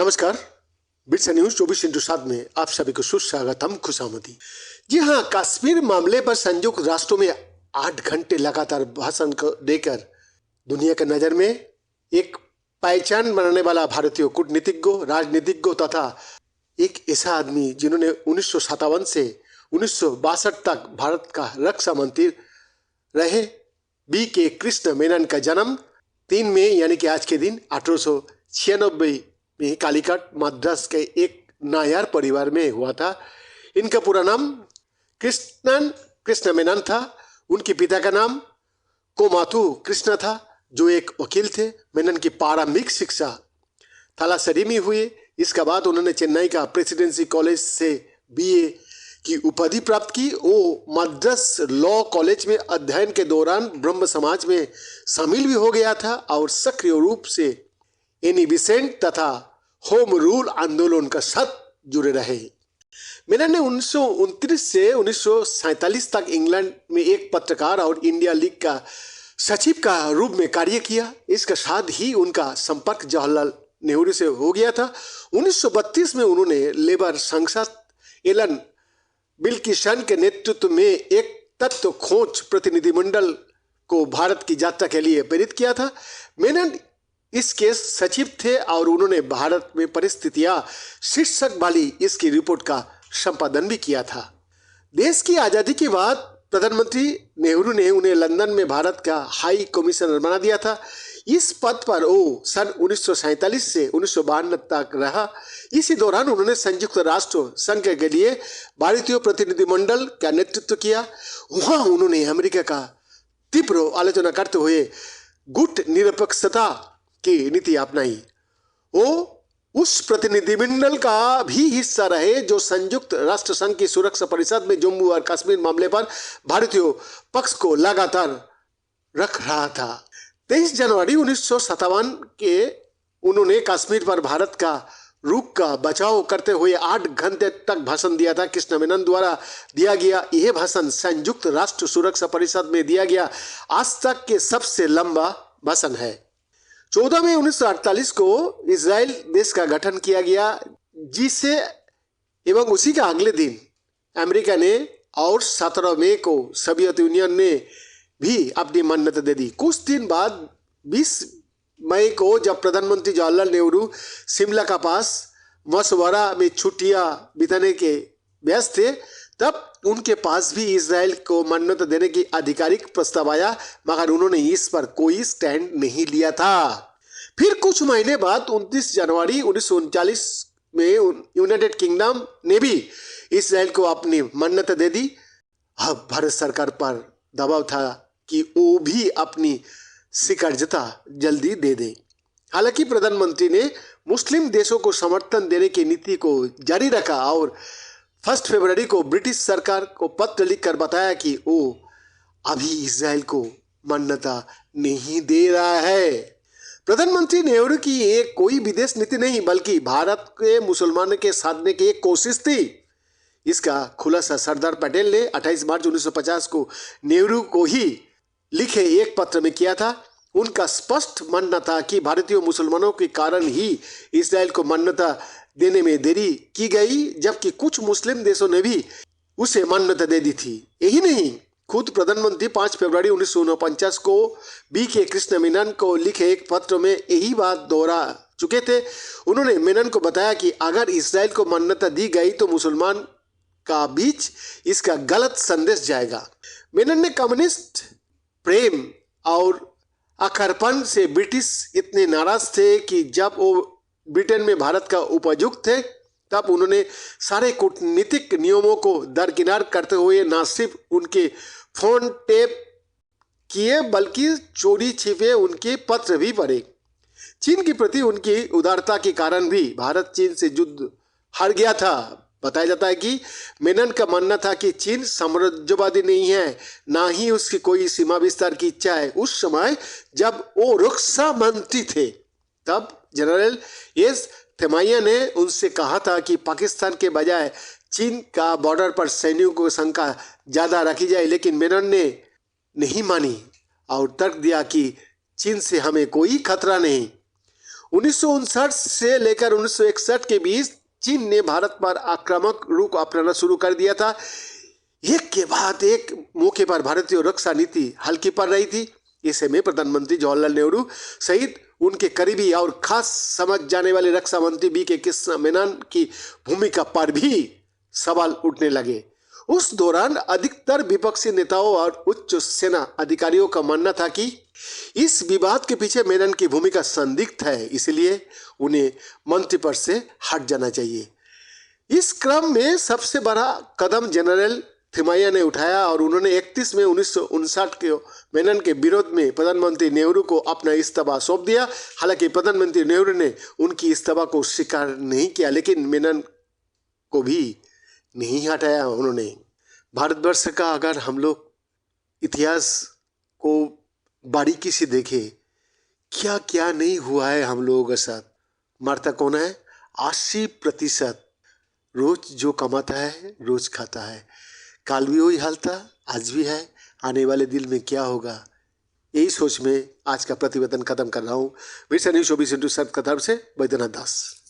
नमस्कार। Bits news 24/7 में आप सभी को सुस्वागतम, खुशामदी। जी हाँ, कश्मीर मामले पर संयुक्त राष्ट्रों में 8 घंटे लगातार भाषण को देकर दुनिया की नज़र में एक पहचान बनाने वाला भारतीय कूटनीतिज्ञ, राजनीतिज्ञ तथा एक ऐसा आदमी जिन्होंने 1957 से 1962 तक भारत का रक्षा मंत्री रहे, B.K. कृष्ण मेनन का जन्म 3 मई यानी कि आज के दिन 1896 में कालीकट मद्रास के एक नायर परिवार में हुआ था। इनका पूरा नाम कृष्ण मेनन था। उनके पिता का नाम कोमाथु कृष्ण था, जो एक वकील थे। मेनन की प्रारंभिक शिक्षा थलासेरी में हुई। इसके बाद उन्होंने चेन्नई का प्रेसिडेंसी कॉलेज से BA की उपाधि प्राप्त की। वो मद्रास लॉ कॉलेज में अध्ययन के दौरान ब्रह्म समाज में शामिल भी हो गया था और सक्रिय रूप से एनी बेसेंट तथा होम रूल आंदोलन का साथ जुड़े रहे। मेनन ने 1929 से 1947 तक इंग्लैंड में एक पत्रकार और इंडिया लीग का सचिव का रूप में कार्य किया। इसके साथ ही उनका संपर्क जवाहरलाल नेहरू से हो गया था। 1932 में उन्होंने लेबर सांसद एलन विल्किसन के नेतृत्व में एक तत्व खोज प्रतिनिधिमंडल को भारत की यात्रा के लिए प्रेरित किया था। मेनन इसके सचिव थे और उन्होंने भारत में परिस्थितियां शीर्षक वाली इसकी रिपोर्ट का संपादन भी किया था। देश की आज़ादी के बाद प्रधानमंत्री नेहरू ने उन्हें लंदन में भारत का हाई कमिश्नर बना दिया था। इस पद पर वो सन 1947 से 1952 तक रहा। इसी दौरान उन्होंने संयुक्त राष्ट्र संघ के लिए भारतीय प्रतिनिधिमंडल का नेतृत्व किया। वहां उन्होंने अमेरिका का तीव्र आलोचना करते हुए गुट निरपेक्षता की नीति अपनाई। वो उस प्रतिनिधिमंडल का भी हिस्सा रहे जो संयुक्त राष्ट्र संघ की सुरक्षा परिषद में जम्मू और कश्मीर मामले पर भारतीय पक्ष को लगातार रख रहा था। 23 जनवरी 1957 के उन्होंने कश्मीर पर भारत का रुख का बचाव करते हुए 8 घंटे तक भाषण दिया था। कृष्ण मेनन द्वारा दिया गया यह भाषण संयुक्त राष्ट्र सुरक्षा परिषद में दिया गया आज तक के सबसे लंबा भाषण है। 14 मई 1948 को इजराइल देश का गठन किया गया, जिसे एवं उसी का अगले दिन अमेरिका ने और 17 मई को सोवियत यूनियन ने भी अपनी मान्यता दे दी। कुछ दिन बाद 20 मई को जब प्रधानमंत्री जवाहरलाल नेहरू शिमला का पास मशवरा में छुट्टियां बिताने के व्यस्त थे, तब उनके पास भी इजराइल को मान्यता देने की आधिकारिक प्रस्ताव आया, मगर उन्होंने इस पर कोई स्टैंड नहीं लिया था। फिर कुछ महीने बाद 29 जनवरी 1939 में यूनाइटेड किंगडम ने भी इजराइल को अपनी मान्यता दे दी। अब भारत सरकार पर दबाव था कि वो भी अपनी स्वीकार्यता जल्दी दे दे। हालांकि प्रधानमंत्री ने मुस्लिम देशों को समर्थन देने की नीति को जारी रखा और 1 फरवरी को ब्रिटिश सरकार को पत्र लिखकर बताया कि वो अभी इजराइल को मान्यता नहीं दे रहा है। प्रधानमंत्री नेहरू की ये कोई विदेश नीति नहीं बल्कि भारत के मुसलमानों के साधने की एक कोशिश थी। इसका खुलासा सरदार पटेल ने 28 मार्च 1950 को नेहरू को ही लिखे एक पत्र में किया था। उनका स्पष्ट मानना था कि भारतीय मुसलमानों के कारण ही इजराइल को मान्यता देने में देरी की गई, जबकि कुछ मुस्लिम देशों ने भी उसे मान्यता दे दी थी। यही नहीं, खुद प्रधानमंत्री 5 फरवरी 1949 को B.K. कृष्ण मेनन को लिखे एक पत्र में यही बात दोहरा चुके थे। उन्होंने मेनन को बताया कि अगर इजराइल को मान्यता दी गई तो मुसलमान का बीच इसका गलत संदेश जाएगा। मेनन ने कम्युनिस्ट प्रेम और अखरपन से ब्रिटिश इतने नाराज थे कि जब वो ब्रिटेन में भारत का उपायुक्त थे, तब उन्होंने सारे कूटनीतिक नियमों को दरकिनार करते हुए न सिर्फ उनके फोन टेप किए बल्कि चोरी छिपे उनके पत्र भी पढ़े। चीन के प्रति उनकी उदारता के कारण भी भारत चीन से युद्ध हार गया था। बताया जाता है कि मेनन का मानना था कि चीन साम्राज्यवादी नहीं है, ना ही उसकी कोई सीमा विस्तार की इच्छा है। उस समय जब वो रक्षा मंत्री थे, तब जनरल एस थेमाइया ने उनसे कहा था कि पाकिस्तान के बजाय चीन का बॉर्डर पर सैनिकों की संख्या ज़्यादा रखी जाए, लेकिन मेनन ने नहीं मानी और तर्क दिया कि चीन से हमें कोई खतरा नहीं। 1959 से लेकर 1961 के बीच चीन ने भारत पर आक्रामक रुख अपनाना शुरू कर दिया था। एक के बाद एक मौके पर भारतीय रक्षा नीति हल्की पड़ रही थी। ऐसे में प्रधानमंत्री जवाहरलाल नेहरू सहित उनके करीबी और खास समझ जाने वाले रक्षा मंत्री बी के कृष्ण मेनन की भूमिका पर भी सवाल उठने लगे। उस दौरान अधिकतर विपक्षी नेताओं और उच्च सेना अधिकारियों का मानना था कि इस विवाद के पीछे मेनन की भूमिका संदिग्ध है, इसलिए उन्हें मंत्री पद से हट जाना चाहिए। इस क्रम में सबसे बड़ा कदम जनरल थिमैया ने उठाया और उन्होंने 31 मई 1959 के मेनन के विरोध में प्रधानमंत्री नेहरू को अपना इस्तीफा सौंप दिया। हालांकि प्रधानमंत्री नेहरू ने उनकी इस्तीफा को स्वीकार नहीं किया, लेकिन मेनन को भी नहीं हटाया उन्होंने। भारतवर्ष का अगर हम लोग इतिहास को बारीकी से देखें, क्या क्या नहीं हुआ है हम लोगों के साथ। मरता कौन है? 80% रोज जो कमाता है रोज खाता है। काल भी वही हाल था, आज भी है, आने वाले दिन में क्या होगा, यही सोच में आज का प्रतिवेदन खत्म कर रहा हूँ। विरसा न्यूज़ 24 इंटू 7 की तरफ से बैद्यनाथ दास।